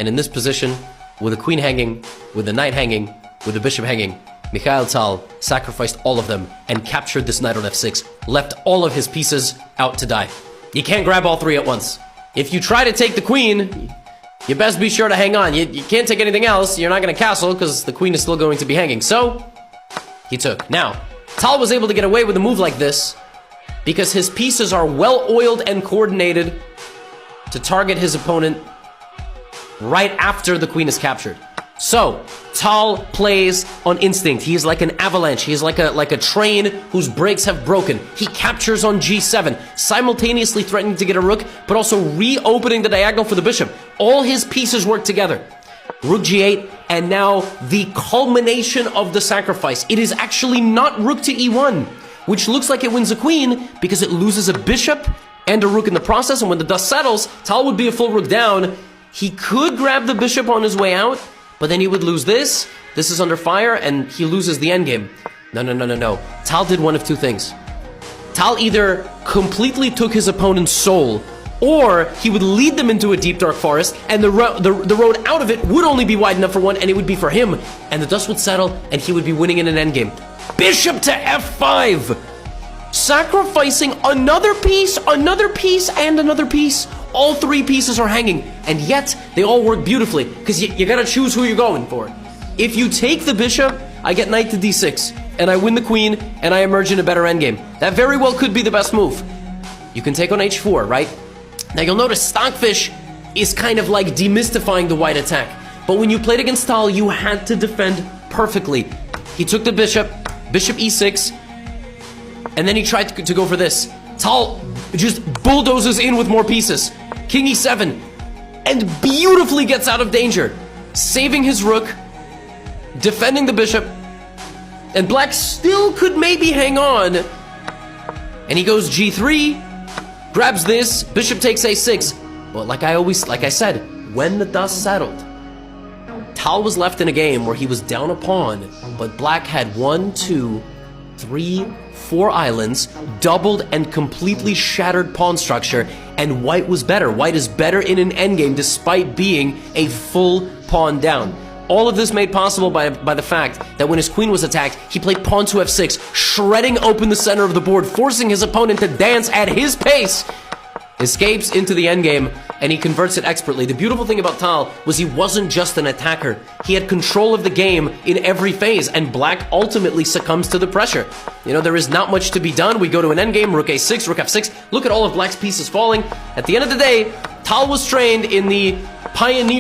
And in this position, with the queen hanging, with the knight hanging, with the bishop hanging, Mikhail Tal sacrificed all of them and captured this knight on f6, left all of his pieces out to die. You can't grab all three at once. If you try to take the queen, you best be sure to hang on. You can't take anything else. You're not going to castle because the queen is still going to be hanging. So, he took. Now, Tal was able to get away with a move like this because his pieces are well-oiled and coordinated to target his opponent right after the queen is captured. So, Tal plays on instinct. He is like an avalanche. He is like a train whose brakes have broken. He captures on g7, simultaneously threatening to get a rook, but also reopening the diagonal for the bishop. All his pieces work together. Rook g8, and now the culmination of the sacrifice. It is actually not rook to e1, which looks like it wins a queen because it loses a bishop and a rook in the process, and when the dust settles, Tal would be a full rook down. He could grab the bishop on his way out, but then he would lose this. This is under fire, and he loses the endgame. No. Tal did one of two things. Tal either completely took his opponent's soul, or he would lead them into a deep dark forest, and the road out of it would only be wide enough for one, and it would be for him. And the dust would settle, and he would be winning in an endgame. Bishop to f5! Sacrificing another piece, and another piece. All three pieces are hanging, and yet they all work beautifully, because you gotta choose who you're going for. If you take the bishop, I get knight to d6, and I win the queen, and I emerge in a better endgame. That very well could be the best move. You can take on h4, right? Now you'll notice Stockfish is kind of like demystifying the white attack, but when you played against Tal, you had to defend perfectly. He took the bishop e6, and then he tried to go for this. Tal just bulldozes in with more pieces. King e7, and beautifully gets out of danger, saving his rook, defending the bishop, and black still could maybe hang on. And he goes g3, grabs this, bishop takes a6. But like I said, when the dust settled, Tal was left in a game where he was down a pawn, but black had 1, 2, 3, 4 islands, doubled and completely shattered pawn structure, and white was better. White is better in an endgame despite being a full pawn down. All of this made possible by the fact that when his queen was attacked, he played pawn to f6, shredding open the center of the board, forcing his opponent to dance at his pace, escapes into the endgame, and he converts it expertly. The beautiful thing about Tal was he wasn't just an attacker. He had control of the game in every phase, and black ultimately succumbs to the pressure. You know, there is not much to be done. We go to an endgame, rook a6, rook f6. Look at all of black's pieces falling. At the end of the day, Tal was trained in the pioneer